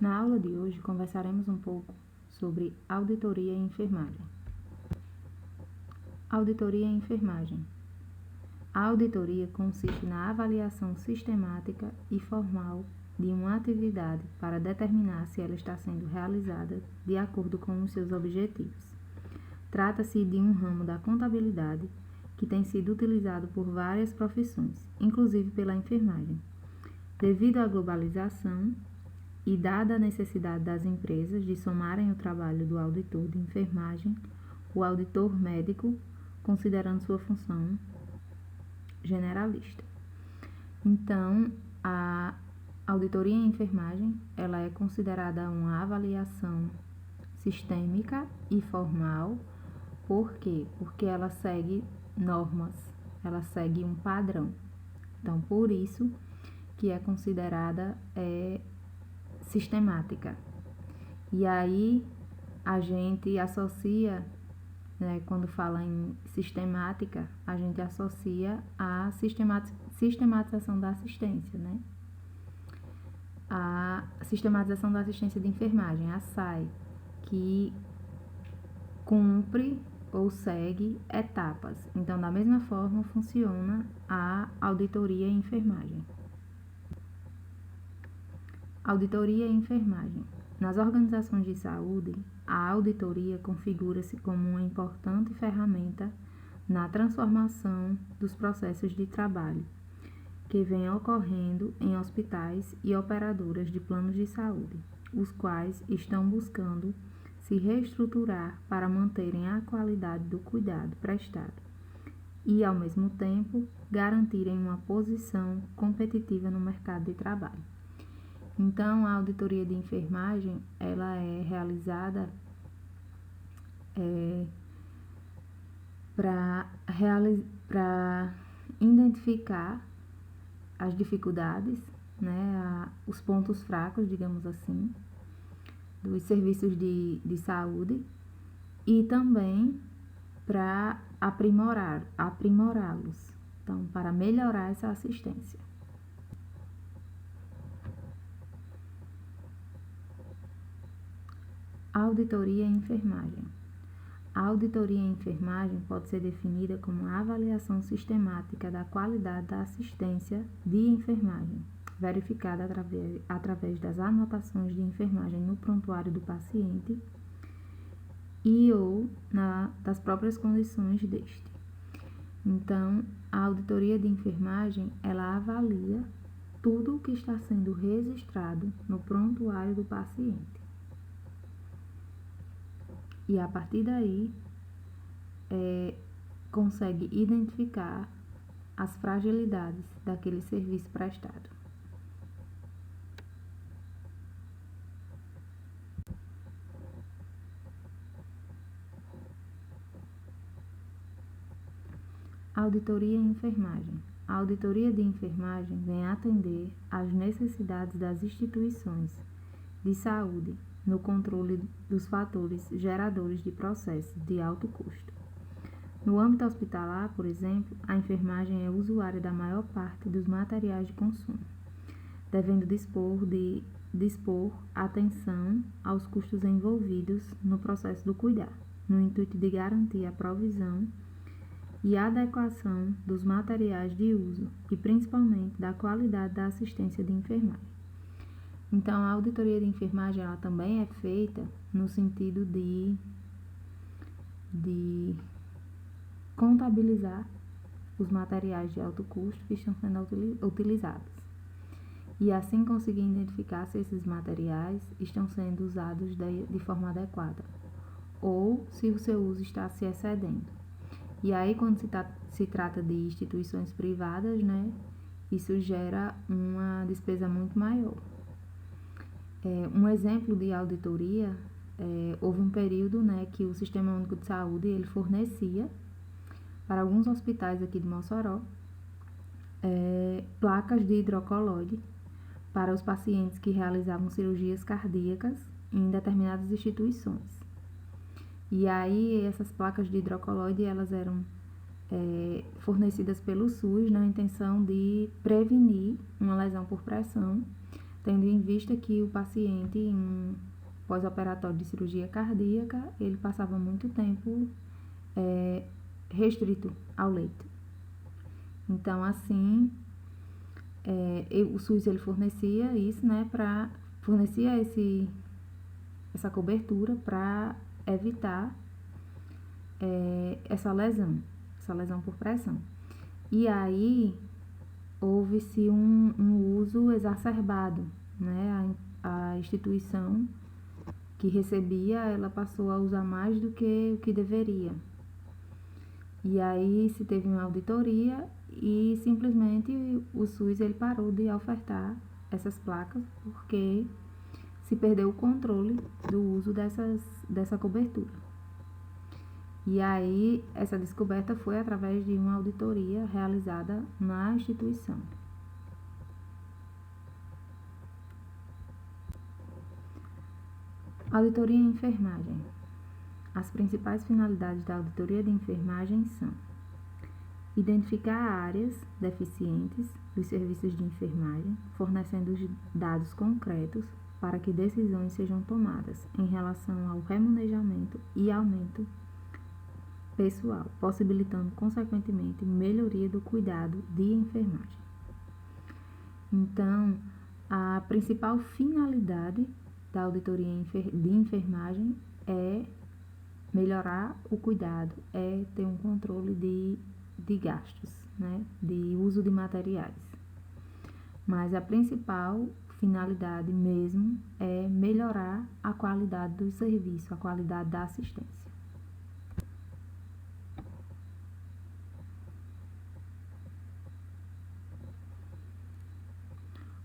Na aula de hoje, conversaremos um pouco sobre auditoria em enfermagem. Auditoria em enfermagem. A auditoria consiste na avaliação sistemática e formal de uma atividade para determinar se ela está sendo realizada de acordo com os seus objetivos. Trata-se de um ramo da contabilidade que tem sido utilizado por várias profissões, inclusive pela enfermagem. Devido à globalização e dada a necessidade das empresas de somarem o trabalho do auditor de enfermagem, o auditor médico, considerando sua função generalista. Então, a auditoria em enfermagem, ela é considerada uma avaliação sistêmica e formal. Por quê? Porque ela segue normas, ela segue um padrão. Então, por isso que é considerada sistemática. E aí, a gente associa, quando fala em sistemática, a gente associa a sistematização da assistência, A sistematização da assistência de enfermagem, a SAE, que cumpre ou segue etapas. Então, da mesma forma, funciona a auditoria em enfermagem. Auditoria em enfermagem. Nas organizações de saúde, a auditoria configura-se como uma importante ferramenta na transformação dos processos de trabalho que vem ocorrendo em hospitais e operadoras de planos de saúde, os quais estão buscando se reestruturar para manterem a qualidade do cuidado prestado e, ao mesmo tempo, garantirem uma posição competitiva no mercado de trabalho. Então, a auditoria de enfermagem, ela é realizada para identificar as dificuldades, os pontos fracos, digamos assim, dos serviços de saúde e também para aprimorá-los, então, para melhorar essa assistência. Auditoria em enfermagem. A auditoria em enfermagem pode ser definida como a avaliação sistemática da qualidade da assistência de enfermagem, verificada através das anotações de enfermagem no prontuário do paciente e ou das próprias condições deste. Então, a auditoria de enfermagem, ela avalia tudo o que está sendo registrado no prontuário do paciente. E a partir daí, consegue identificar as fragilidades daquele serviço prestado. Auditoria em enfermagem. A auditoria de enfermagem vem atender às necessidades das instituições de saúde no controle dos fatores geradores de processos de alto custo. No âmbito hospitalar, por exemplo, a enfermagem é usuária da maior parte dos materiais de consumo, devendo dispor atenção aos custos envolvidos no processo do cuidar, no intuito de garantir a provisão e adequação dos materiais de uso e principalmente da qualidade da assistência de enfermagem. Então, a auditoria de enfermagem, ela também é feita no sentido de contabilizar os materiais de alto custo que estão sendo utilizados e assim conseguir identificar se esses materiais estão sendo usados de forma adequada ou se o seu uso está se excedendo. E aí, quando se trata de instituições privadas, isso gera uma despesa muito maior. Um exemplo de auditoria, houve um período que o Sistema Único de Saúde ele fornecia para alguns hospitais aqui de Mossoró placas de hidrocolóide para os pacientes que realizavam cirurgias cardíacas em determinadas instituições. E aí essas placas de hidrocolóide elas eram fornecidas pelo SUS na intenção de prevenir uma lesão por pressão tendo em vista que o paciente, em um pós-operatório de cirurgia cardíaca, ele passava muito tempo restrito ao leito. Então, assim, o SUS ele fornecia isso, né, fornecia essa cobertura para evitar essa lesão por pressão. E aí houve-se um uso exacerbado, né? A instituição que recebia, ela passou a usar mais do que o que deveria. E aí se teve uma auditoria e simplesmente o SUS ele parou de ofertar essas placas porque se perdeu o controle do uso dessa cobertura. E aí essa descoberta foi através de uma auditoria realizada na instituição. Auditoria em enfermagem. As principais finalidades da auditoria de enfermagem são: identificar áreas deficientes dos serviços de enfermagem, fornecendo os dados concretos para que decisões sejam tomadas em relação ao remanejamento e aumento pessoal, possibilitando, consequentemente, melhoria do cuidado de enfermagem. Então, a principal finalidade da auditoria de enfermagem é melhorar o cuidado, é ter um controle de gastos, né, de uso de materiais. Mas a principal finalidade mesmo é melhorar a qualidade do serviço, a qualidade da assistência.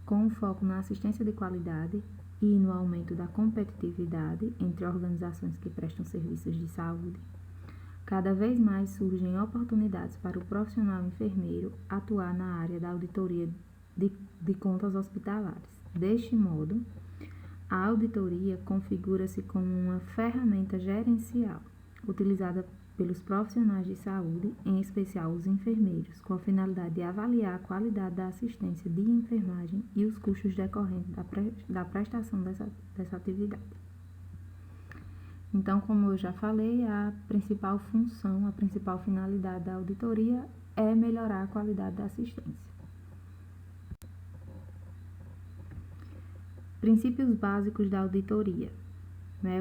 Com foco na assistência de qualidade e no aumento da competitividade entre organizações que prestam serviços de saúde, cada vez mais surgem oportunidades para o profissional enfermeiro atuar na área da auditoria de contas hospitalares. Deste modo, a auditoria configura-se como uma ferramenta gerencial utilizada pelos profissionais de saúde, em especial os enfermeiros, com a finalidade de avaliar a qualidade da assistência de enfermagem e os custos decorrentes da prestação dessa atividade. Então, como eu já falei, a principal função, a principal finalidade da auditoria é melhorar a qualidade da assistência. Princípios básicos da auditoria, né?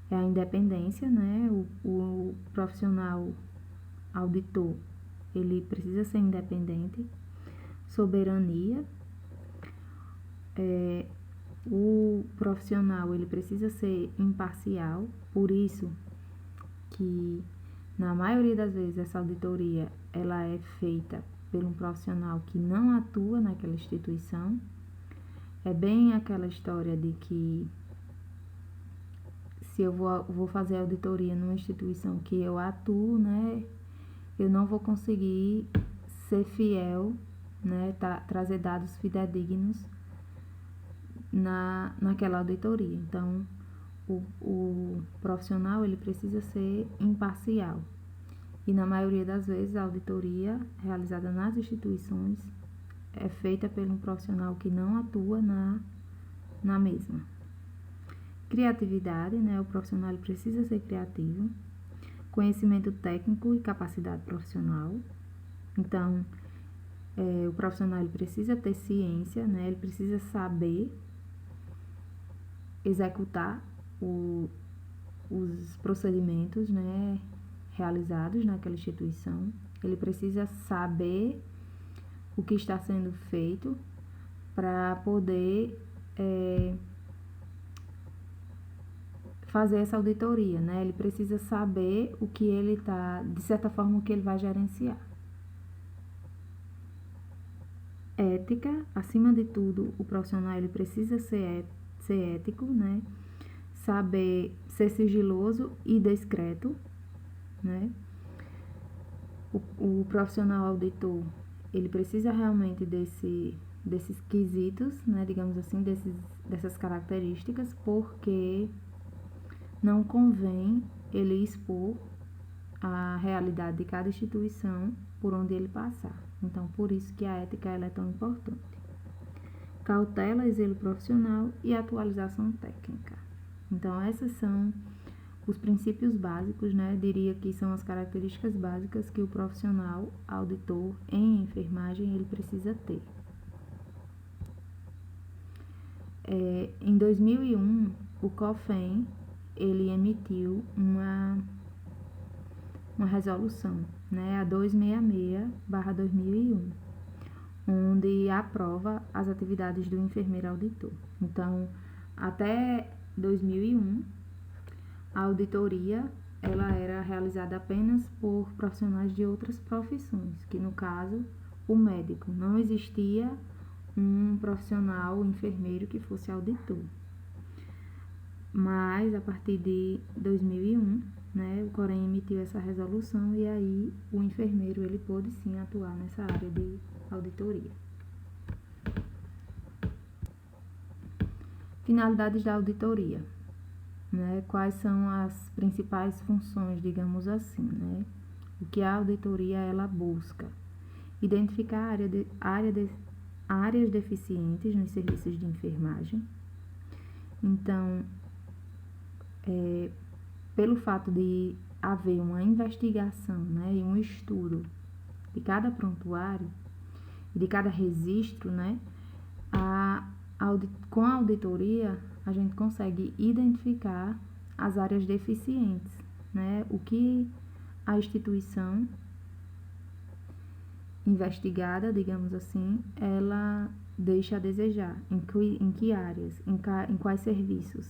É a independência, né? O profissional auditor, ele precisa ser independente. Soberania, o profissional, ele precisa ser imparcial, por isso que, na maioria das vezes, essa auditoria, ela é feita por um profissional que não atua naquela instituição. É bem aquela história de que se eu vou fazer auditoria numa instituição que eu atuo, né, eu não vou conseguir ser fiel, né, trazer dados fidedignos naquela auditoria. Então, o profissional, ele precisa ser imparcial. E na maioria das vezes, a auditoria realizada nas instituições é feita por um profissional que não atua na mesma. Criatividade, né? O profissional ele precisa ser criativo. Conhecimento técnico e capacidade profissional. Então, o profissional ele precisa ter ciência, né? Ele precisa saber executar os procedimentos, né, realizados naquela instituição. Ele precisa saber o que está sendo feito para poder fazer essa auditoria, né? Ele precisa saber o que ele está, de certa forma, o que ele vai gerenciar. Ética, acima de tudo, o profissional ele precisa ser ético, né? Saber ser sigiloso e discreto, né? O profissional auditor, ele precisa realmente desses quesitos, né? Digamos assim, dessas características, porque não convém ele expor a realidade de cada instituição por onde ele passar. Então, por isso que a ética ela é tão importante. cautela e zelo profissional e atualização técnica. Então, esses são os princípios básicos, né? Diria que são as características básicas que o profissional auditor em enfermagem ele precisa ter. Em 2001, o COFEN ele emitiu uma resolução, né, a 266/2001, onde aprova as atividades do enfermeiro auditor. Então, até 2001, a auditoria ela era realizada apenas por profissionais de outras profissões, que no caso, o médico. Não existia um profissional enfermeiro que fosse auditor. Mas, a partir de 2001, né, o COREN emitiu essa resolução e aí o enfermeiro ele pôde sim atuar nessa área de auditoria. Finalidades da auditoria, né? Quais são as principais funções, digamos assim, né? O que a auditoria ela busca? Identificar áreas deficientes nos serviços de enfermagem. Então, pelo fato de haver uma investigação, né, e um estudo de cada prontuário e de cada registro, né, com a auditoria a gente consegue identificar as áreas deficientes, né, o que a instituição investigada, digamos assim, ela deixa a desejar, em que áreas, em quais serviços.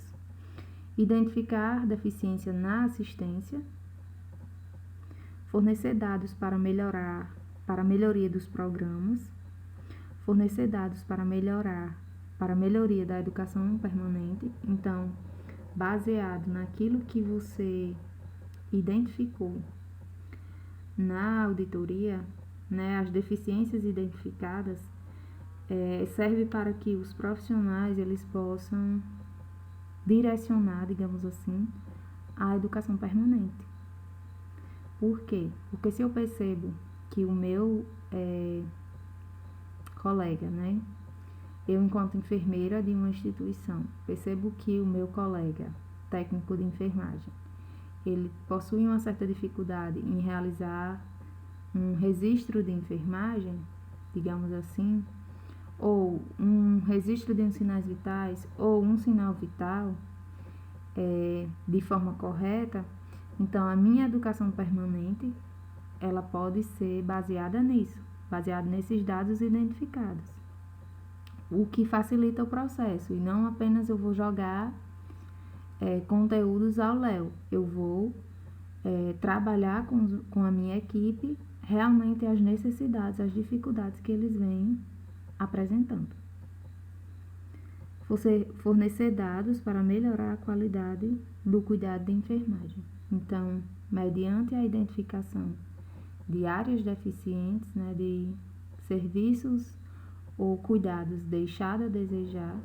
Identificar deficiência na assistência, fornecer dados para a melhoria dos programas, fornecer dados para a melhoria da educação permanente. Então, baseado naquilo que você identificou na auditoria, né, as deficiências identificadas, serve para que os profissionais eles possam direcionar, digamos assim, a educação permanente. Por quê? Porque se eu percebo que o meu colega, né, eu enquanto enfermeira de uma instituição, percebo que o meu colega técnico de enfermagem, ele possui uma certa dificuldade em realizar um registro de enfermagem, digamos assim, ou um registro de sinais vitais, ou um sinal vital de forma correta, então a minha educação permanente, ela pode ser baseada nisso, baseada nesses dados identificados, o que facilita o processo, e não apenas eu vou jogar conteúdos ao léu, eu vou trabalhar com a minha equipe realmente as necessidades, as dificuldades que eles vêm apresentando. Fornecer dados para melhorar a qualidade do cuidado de enfermagem. Então, mediante a identificação de áreas deficientes, né, de serviços ou cuidados deixados a desejar,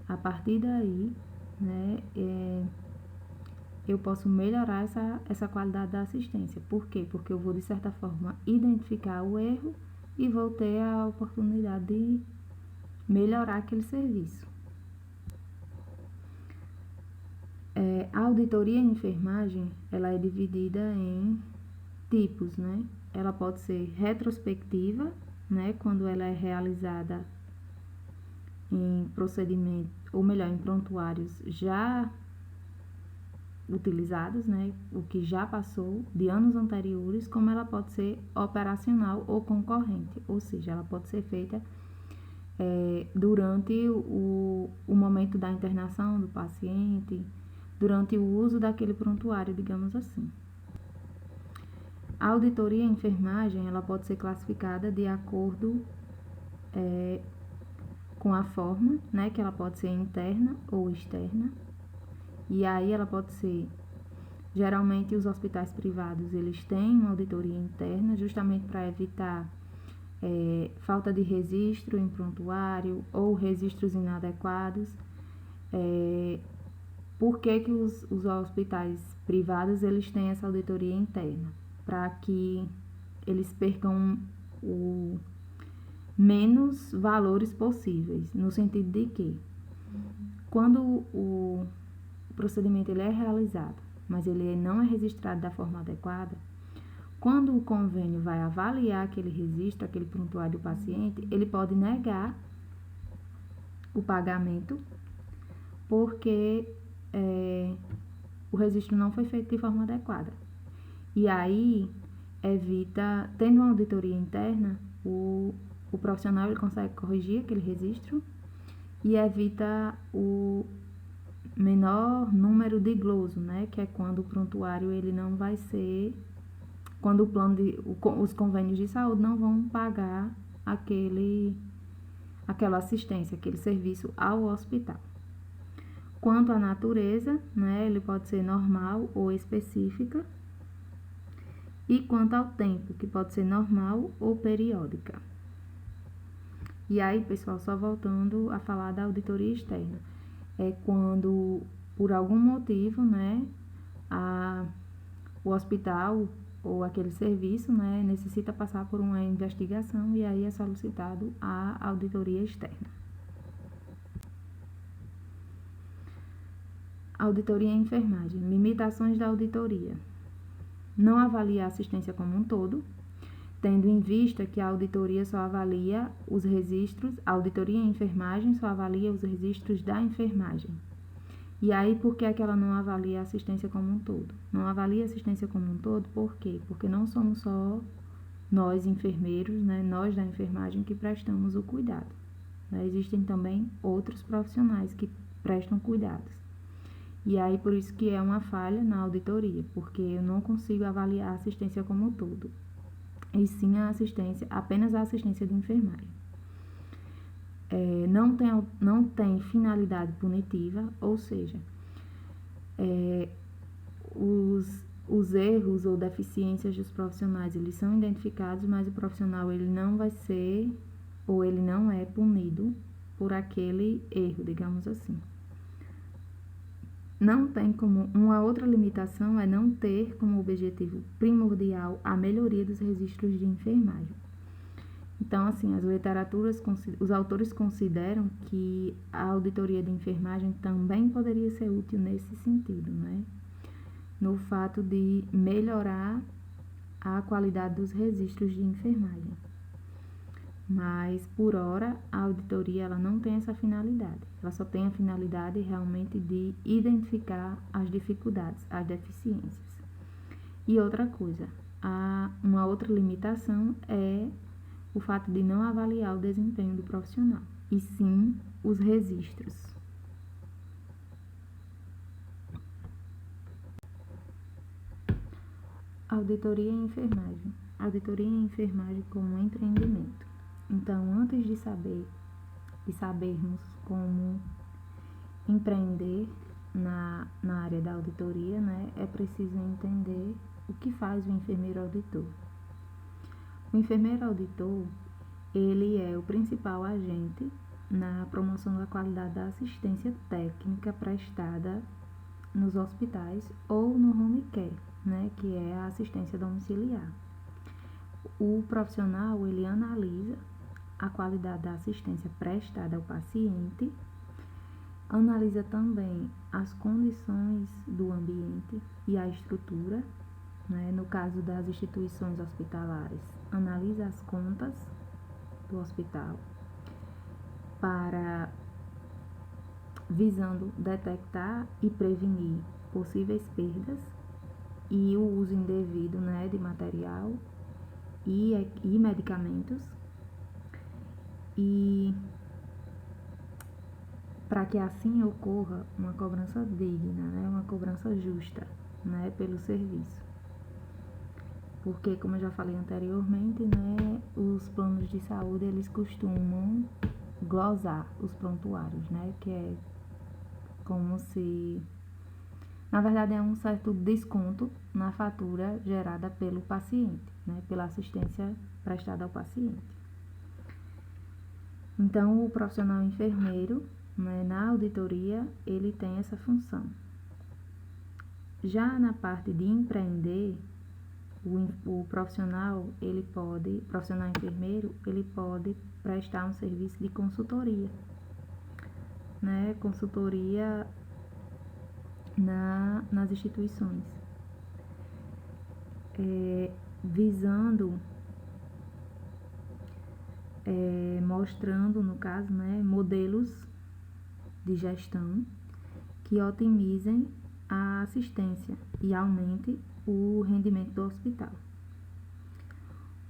a partir daí, né, eu posso melhorar essa qualidade da assistência. Por quê? Porque eu vou, de certa forma, identificar o erro e vou ter a oportunidade de melhorar aquele serviço. A auditoria em enfermagem, ela é dividida em tipos, né? Ela pode ser retrospectiva, né? Quando ela é realizada em procedimentos, ou melhor, em prontuários já utilizados, né? O que já passou de anos anteriores, como ela pode ser operacional ou concorrente, ou seja, ela pode ser feita durante o momento da internação do paciente, durante o uso daquele prontuário, digamos assim. A auditoria em enfermagem, ela pode ser classificada de acordo com a forma, né, que ela pode ser interna ou externa. E aí ela pode ser, geralmente os hospitais privados, eles têm uma auditoria interna, justamente para evitar falta de registro em prontuário ou registros inadequados. Por que os hospitais privados eles têm essa auditoria interna? Para que eles percam menos valores possíveis, no sentido de que, quando o procedimento ele é realizado, mas ele não é registrado da forma adequada, quando o convênio vai avaliar aquele registro, aquele prontuário do paciente, ele pode negar o pagamento porque o registro não foi feito de forma adequada. E aí, evita, tendo uma auditoria interna, o profissional ele consegue corrigir aquele registro e evita o menor número de gloso, né? Que é quando o prontuário ele não vai ser, quando os convênios de saúde não vão pagar aquela assistência, aquele serviço ao hospital. Quanto à natureza, né? Ele pode ser normal ou específica. E quanto ao tempo, que pode ser normal ou periódica. E aí, pessoal, só voltando a falar da auditoria externa. É quando, por algum motivo, né, o hospital ou aquele serviço, né, necessita passar por uma investigação e aí é solicitado a auditoria externa. Auditoria em enfermagem. Limitações da auditoria. Não avalia a assistência como um todo, tendo em vista que a auditoria só avalia os registros, a auditoria em enfermagem só avalia os registros da enfermagem. E aí, por que é que ela não avalia a assistência como um todo? Não avalia a assistência como um todo, por quê? Porque não somos só nós, enfermeiros, né, nós da enfermagem que prestamos o cuidado. Né? Existem também outros profissionais que prestam cuidados. E aí, por isso que é uma falha na auditoria, porque eu não consigo avaliar a assistência como um todo, e sim apenas a assistência de enfermagem. Não tem finalidade punitiva, ou seja, os erros ou deficiências dos profissionais, eles são identificados, mas o profissional ele não vai ser, ou ele não é punido por aquele erro, digamos assim. Não tem como, uma outra limitação é não ter como objetivo primordial a melhoria dos registros de enfermagem. Então, assim, os autores consideram que a auditoria de enfermagem também poderia ser útil nesse sentido, né? No fato de melhorar a qualidade dos registros de enfermagem. Mas, por hora, a auditoria ela não tem essa finalidade. Ela só tem a finalidade realmente de identificar as dificuldades, as deficiências. E outra coisa, uma outra limitação é o fato de não avaliar o desempenho do profissional, e sim os registros. Auditoria em enfermagem. Auditoria em enfermagem como empreendimento. Então, antes de sabermos como empreender na área da auditoria, né, é preciso entender o que faz o enfermeiro auditor. O enfermeiro auditor, ele é o principal agente na promoção da qualidade da assistência técnica prestada nos hospitais ou no home care, né, que é a assistência domiciliar. O profissional, ele analisa a qualidade da assistência prestada ao paciente, analisa também as condições do ambiente e a estrutura, né? No caso das instituições hospitalares, analisa as contas do hospital visando detectar e prevenir possíveis perdas e o uso indevido, né, de material e medicamentos. E para que assim ocorra uma cobrança digna, né, uma cobrança justa, né, pelo serviço. Porque, como eu já falei anteriormente, né, os planos de saúde, eles costumam glosar os prontuários, né, que é como se, na verdade, é um certo desconto na fatura gerada pelo paciente, né, pela assistência prestada ao paciente. Então, o profissional enfermeiro, né, na auditoria, ele tem essa função. Já na parte de empreender, o profissional enfermeiro, ele pode prestar um serviço de consultoria, né? Consultoria nas instituições, visando, mostrando, no caso, né, modelos de gestão que otimizem a assistência e aumente o rendimento do hospital.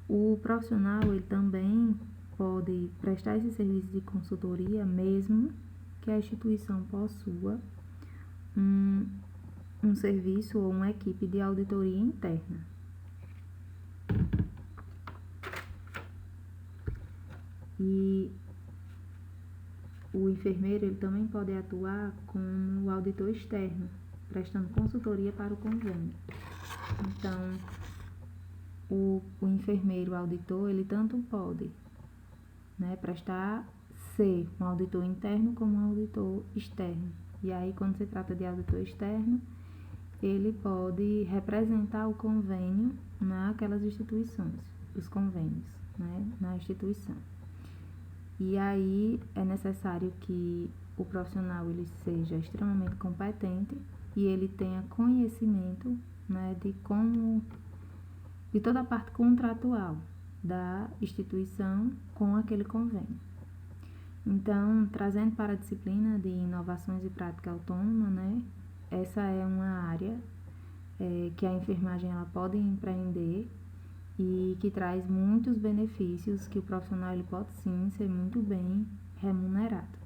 O profissional, ele também pode prestar esse serviço de consultoria, mesmo que a instituição possua um serviço ou uma equipe de auditoria interna. E o enfermeiro, ele também pode atuar como auditor externo, prestando consultoria para o convênio. Então, o enfermeiro auditor, ele tanto pode, né, ser um auditor interno como um auditor externo. E aí, quando se trata de auditor externo, ele pode representar o convênio naquelas instituições, os convênios, né, na instituição. E aí é necessário que o profissional ele seja extremamente competente e ele tenha conhecimento, né, de toda a parte contratual da instituição com aquele convênio. Então, trazendo para a disciplina de inovações e prática autônoma, né, essa é uma área que a enfermagem ela pode empreender e que traz muitos benefícios, que o profissional ele pode sim ser muito bem remunerado.